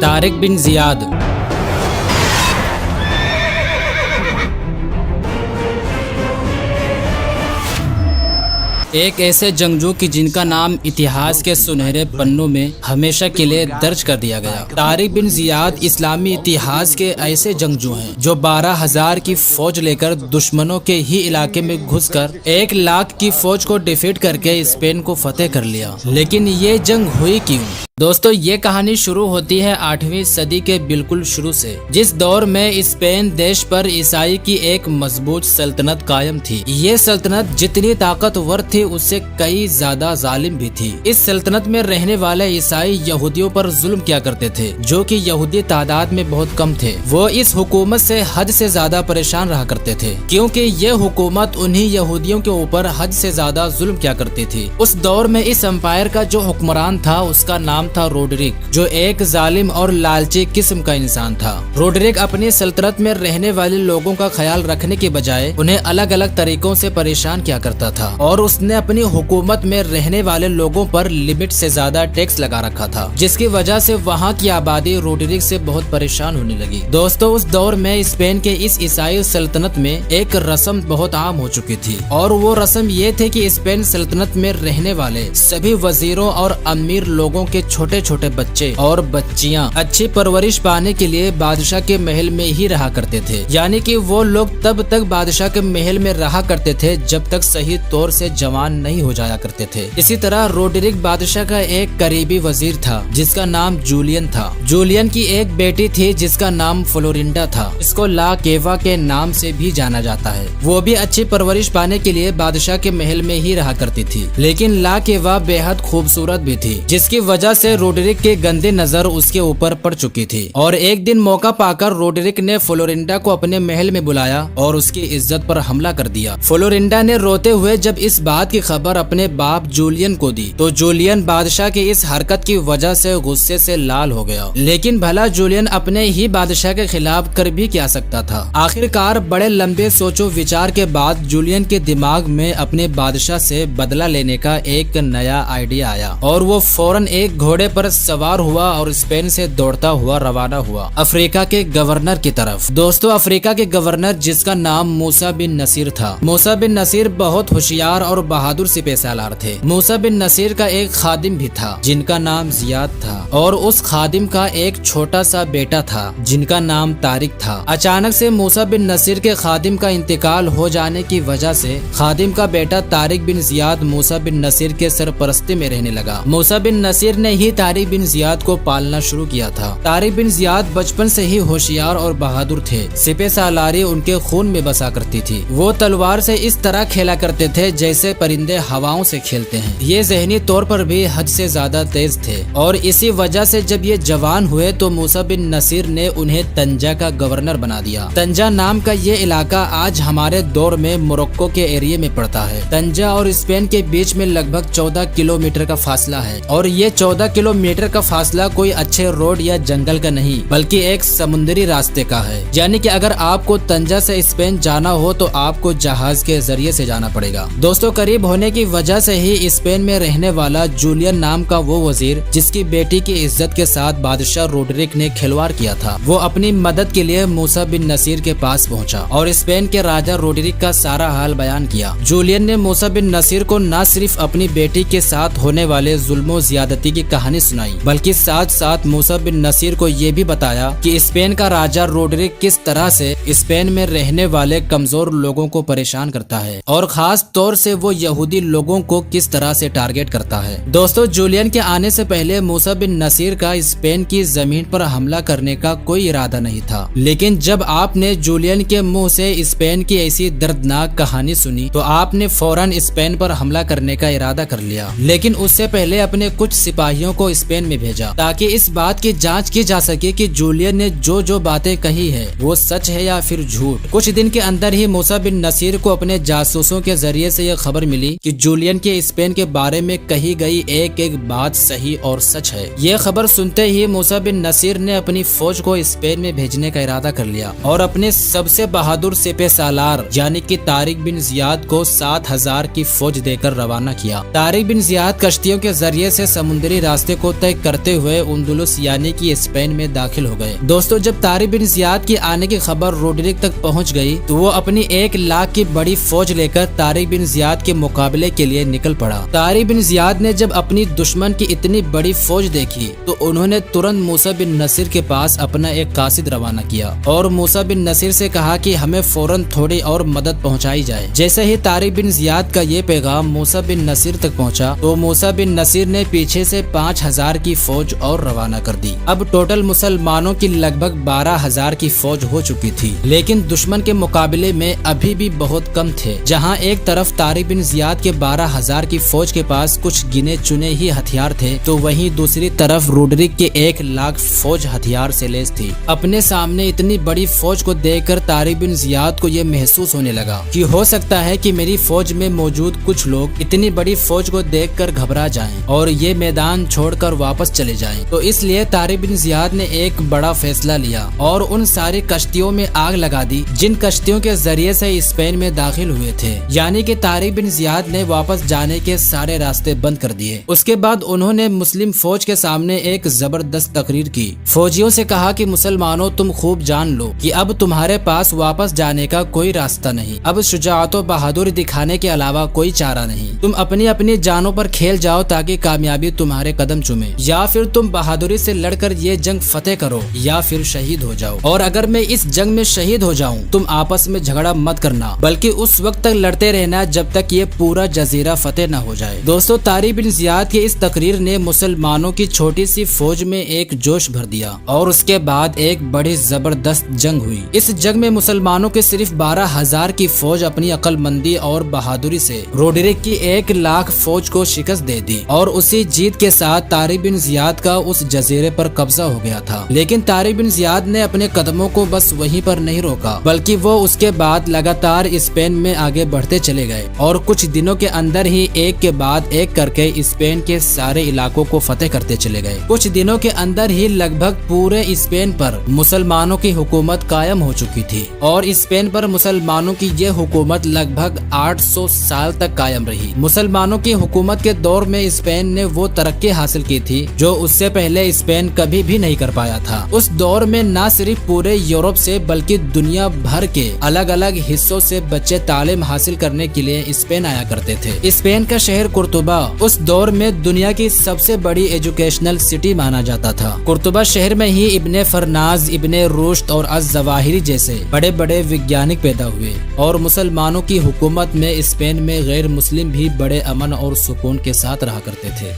طارق بن زیاد ایک ایسے جنگجو کی جن کا نام اتہاس کے سنہرے پنوں میں ہمیشہ کے لیے درج کر دیا گیا۔ طارق بن زیاد اسلامی اتہاس کے ایسے جنگجو ہیں جو 12,000 کی فوج لے کر دشمنوں کے ہی علاقے میں گھس کر 1,00,000 کی فوج کو ڈیفیٹ کر کے اسپین کو فتح کر لیا۔ لیکن یہ جنگ ہوئی کیوں؟ دوستو یہ کہانی شروع ہوتی ہے 8ویں صدی کے بالکل شروع سے، جس دور میں اسپین دیش پر عیسائی کی ایک مضبوط سلطنت قائم تھی۔ یہ سلطنت جتنی طاقتور تھی اس سے کئی زیادہ ظالم بھی تھی۔ اس سلطنت میں رہنے والے عیسائی یہودیوں پر ظلم کیا کرتے تھے، جو کہ یہودی تعداد میں بہت کم تھے۔ وہ اس حکومت سے حد سے زیادہ پریشان رہا کرتے تھے، کیونکہ یہ حکومت انہی یہودیوں کے اوپر حد سے زیادہ ظلم کیا کرتی تھی۔ اس دور میں اس امپائر کا جو حکمران تھا اس کا نام تھا روڈرک، جو ایک ظالم اور لالچی قسم کا انسان تھا۔ روڈرک اپنی سلطنت میں رہنے والے لوگوں کا خیال رکھنے کے بجائے انہیں الگ الگ طریقوں سے پریشان کیا کرتا تھا، اور اس نے اپنی حکومت میں رہنے والے لوگوں پر لمٹ سے زیادہ ٹیکس لگا رکھا تھا، جس کی وجہ سے وہاں کی آبادی روڈرک سے بہت پریشان ہونے لگی۔ دوستو اس دور میں اسپین کے اس عیسائی سلطنت میں ایک رسم بہت عام ہو چکی تھی، اور وہ رسم یہ تھی کہ اسپین سلطنت میں رہنے والے سبھی وزیروں اور امیر لوگوں کے چھوٹے چھوٹے بچے اور بچیاں اچھی پرورش پانے کے لیے بادشاہ کے محل میں ہی رہا کرتے تھے، یعنی کہ وہ لوگ تب تک بادشاہ کے محل میں رہا کرتے تھے جب تک صحیح طور سے جوان نہیں ہو جایا کرتے تھے۔ اسی طرح روڈرک بادشاہ کا ایک قریبی وزیر تھا جس کا نام جولین تھا۔ جولین کی ایک بیٹی تھی جس کا نام فلورینڈا تھا، اس کو لا کیوا کے نام سے بھی جانا جاتا ہے۔ وہ بھی اچھی پرورش پانے کے لیے بادشاہ کے محل میں ہی رہا کرتی تھی، لیکن لا کیوا بے حد خوبصورت بھی تھی، جس کی وجہ سے روڈرک کی گندی نظر اس کے اوپر پڑ چکی تھی۔ اور ایک دن موقع پا کر روڈرک نے فلورینڈا کو اپنے محل میں بلایا اور اس کی عزت پر حملہ کر دیا۔ فلورینڈا نے روتے ہوئے جب اس بات کی خبر اپنے باپ جولین کو دی تو جولین بادشاہ کی اس حرکت کی وجہ سے غصے سے لال ہو گیا، لیکن بھلا جولین اپنے ہی بادشاہ کے خلاف کر بھی کیا سکتا تھا۔ آخر کار بڑے لمبے سوچ و وچار کے بعد جولین کے دماغ میں اپنے بادشاہ سے بدلہ لینے کا ایک نیا آئیڈیا آیا، اور وہ فوراً ایک گھوڑے پر سوار ہوا اور اسپین سے دوڑتا ہوا روانہ ہوا افریقہ کے گورنر کی طرف۔ دوستو افریقہ کے گورنر جس کا نام موسیٰ بن نصیر تھا۔ موسیٰ بن نصیر بہت ہوشیار اور بہادر سپہ سالار تھے۔ موسیٰ بن نصیر کا ایک خادم بھی تھا جن کا نام زیاد تھا، اور اس خادم کا ایک چھوٹا سا بیٹا تھا جن کا نام طارق تھا۔ اچانک سے موسیٰ بن نصیر کے خادم کا انتقال ہو جانے کی وجہ سے خادم کا بیٹا طارق بن زیاد موسیٰ بن نصیر کے سرپرستی میں رہنے لگا۔ موسیٰ بن نصیر نے ہی طارق بن زیاد کو پالنا شروع کیا تھا۔ طارق بن زیاد بچپن سے ہی ہوشیار اور بہادر تھے۔ سپہ سالاری ان کے خون میں بسا کرتی تھی۔ وہ تلوار سے اس طرح کھیلا کرتے تھے جیسے پرندے ہواؤں سے کھیلتے ہیں۔ یہ ذہنی طور پر بھی حد سے زیادہ تیز تھے، اور اسی وجہ سے جب یہ جوان ہوئے تو موسیٰ بن نصیر نے انہیں طنجہ کا گورنر بنا دیا۔ طنجہ نام کا یہ علاقہ آج ہمارے دور میں موروکو کے ایریے میں پڑتا ہے۔ طنجہ اور اسپین کے بیچ میں لگ بھگ 14 کلومیٹر کا فاصلہ ہے، اور یہ 14 کلومیٹر کا فاصلہ کوئی اچھے روڈ یا جنگل کا نہیں بلکہ ایک سمندری راستے کا ہے، یعنی کہ اگر آپ کو طنجہ سے اسپین جانا ہو تو آپ کو جہاز کے ذریعے سے جانا پڑے گا۔ دوستو قریب ہونے کی وجہ سے ہی اسپین میں رہنے والا جولین نام کا وہ وزیر جس کی بیٹی کی عزت کے ساتھ بادشاہ روڈرک نے کھلواڑ کیا تھا، وہ اپنی مدد کے لیے موسیٰ بن نصیر کے پاس پہنچا اور اسپین کے راجہ روڈرک کا سارا حال بیان کیا۔ جولین نے موسیٰ بن نصیر کو نہ صرف اپنی بیٹی کے ساتھ ہونے والے ظلم و زیادتی کی کہانی سنائی بلکہ ساتھ ساتھ موسیٰ بن نصیر کو یہ بھی بتایا کہ اسپین کا راجہ روڈرک کس طرح سے اسپین میں رہنے والے کمزور لوگوں کو پریشان کرتا ہے، اور خاص طور سے وہ یہودی لوگوں کو کس طرح سے ٹارگٹ کرتا ہے۔ دوستو جولین کے آنے سے پہلے موسیٰ بن نصیر کا اسپین کی زمین پر حملہ کرنے کا کوئی ارادہ نہیں تھا، لیکن جب آپ نے جولین کے منہ سے اسپین کی ایسی دردناک کہانی سنی تو آپ نے فوراً اسپین پر حملہ کرنے کا ارادہ کر لیا، لیکن اس سے پہلے اپنے کچھ سپاہیوں کو اسپین میں بھیجا تاکہ اس بات کی جانچ کی جا سکے کہ جولین نے جو باتیں کہی ہے وہ سچ ہے یا پھر جھوٹ۔ کچھ دن کے اندر ہی موسیٰ بن نصیر کو اپنے جاسوسوں کے ذریعے سے یہ خبر ملی کہ جولین کے اسپین کے بارے میں کہی گئی ایک ایک بات صحیح اور سچ ہے۔ یہ خبر سنتے ہی موسیٰ بن نصیر نے اپنی فوج کو اسپین میں بھیجنے کا ارادہ کر لیا اور اپنے سب سے بہادر سپہ سالار یعنی کہ طارق بن زیاد کو 7,000 کی فوج دے کر روانہ کیا۔ طارق بن زیاد کشتیوں کے ذریعے سے سمندری راستے کو طے کرتے ہوئے اندلس یعنی کہ اسپین میں داخل ہو گئے۔ دوستو جب طارق بن زیاد کے آنے کی خبر روڈرک تک پہنچ گئی تو وہ اپنی 1 لاکھ کی بڑی فوج لے کر طارق بن زیاد کے مقابلے کے لیے نکل پڑا۔ طارق بن زیاد نے جب اپنی دشمن کی اتنی بڑی فوج دیکھی تو انہوں نے ترنت موسیٰ بن نصیر کے پاس اپنا ایک قاصد روانہ کیا اور موسیٰ بن نصیر سے کہا کہ ہمیں فوراً تھوڑی اور مدد پہنچائی جائے۔ جیسے ہی طارق بن زیاد کا یہ پیغام موسیٰ بن نصیر تک پہنچا تو موسیٰ بن نصیر نے پیچھے سے 5000 کی فوج اور روانہ کر دی۔ اب ٹوٹل مسلمانوں کی لگ بھگ 12000 کی فوج ہو چکی تھی، لیکن دشمن کے مقابلے میں ابھی بھی بہت کم تھے۔ جہاں ایک طرف طارق بن زیاد کے 12000 کی فوج کے پاس کچھ گنے چنے ہی ہتھیار تھے تو وہیں دوسری طرف روڈرک کے 1 لاکھ فوج ہتھیار سے لیس تھی۔ اپنے سامنے اتنی بڑی فوج کو دیکھ کر طارق بن زیاد کو یہ محسوس ہونے لگا کہ ہو سکتا ہے کہ میری فوج میں موجود کچھ لوگ اتنی بڑی فوج کو دیکھ کر گھبرا جائیں اور یہ میدان چھوڑ کر واپس چلے جائیں۔ تو اس لیے طارق بن زیاد نے ایک بڑا فیصلہ لیا اور ان ساری کشتیوں میں آگ لگا دی جن کشتیوں کے ذریعے سے اسپین میں داخل ہوئے تھے، یعنی کہ طارق بن زیاد نے واپس جانے کے سارے راستے بند کر دیے۔ اس کے بعد انہوں نے مسلم فوج کے سامنے ایک زبردست تقریر کی۔ فوجیوں سے کہا کہ مسلمانوں تم خوب جان لو کہ اب تمہارے پاس واپس جانے کا کوئی راستہ نہیں، اب شجاعت و بہادری دکھانے کے علاوہ کوئی چارہ نہیں۔ تم اپنی اپنی جانوں پر کھیل جاؤ تاکہ کامیابی تمہارے قدم چومے، یا پھر تم بہادری سے لڑ کر یہ جنگ فتح کرو یا پھر شہید ہو جاؤ، اور اگر میں اس جنگ میں شہید ہو جاؤں تم آپس میں جھگڑا مت کرنا بلکہ اس وقت تک لڑتے رہنا جب تک یہ پورا جزیرہ فتح نہ ہو جائے۔ دوستو طارق بن زیاد کی اس تقریر نے مسلمانوں کی چھوٹی سی فوج میں ایک جوش بھر دیا اور اس کے بعد ایک بڑی زبردست جنگ ہوئی۔ اس جنگ میں مسلمانوں کے صرف 12000 کی فوج اپنی عقل مندی اور بہادری سے روڈرک کی 1 لاکھ فوج کو شکست دے دی اور اسی جیت کے ساتھ طارق بن زیاد کا اس جزیرے پر قبضہ ہو گیا تھا۔ لیکن طارق بن زیاد نے اپنے قدموں کو بس وہیں پر نہیں روکا بلکہ وہ اس کے بعد لگاتار اسپین میں آگے بڑھتے چلے گئے اور کچھ دنوں کے اندر ہی ایک کے بعد ایک کر کے اسپین کے سارے علاقوں کو فتح کرتے چلے گئے۔ کچھ دنوں کے اندر ہی لگ بھگ پورے اسپین پر مسلمانوں کی حکومت قائم ہو چکی تھی اور اسپین پر مسلمانوں کی یہ حکومت لگ بھگ 800 سال تک قائم رہی۔ مسلمانوں کی حکومت کے دور میں اسپین نے وہ ترقی حاصل کی تھی جو اس سے پہلے اسپین کبھی بھی نہیں کر پایا تھا۔ اس دور میں نہ صرف پورے یورپ سے بلکہ دنیا بھر کے الگ الگ حصوں سے بچے تعلیم حاصل کرنے کے لیے اسپین آیا کرتے تھے۔ اسپین کا شہر قرطبہ اس دور میں دنیا کی سب سے بڑی ایجوکیشنل سٹی مانا جاتا تھا۔ قرطبہ شہر میں ہی ابن فرناز، ابن رشد اور الظواہری جیسے بڑے بڑے ویگیانک پیدا ہوئے اور مسلمانوں کی حکومت میں اسپین میں غیر مسلم بھی بڑے امن اور سکون کے ساتھ رہا کرتے تھے۔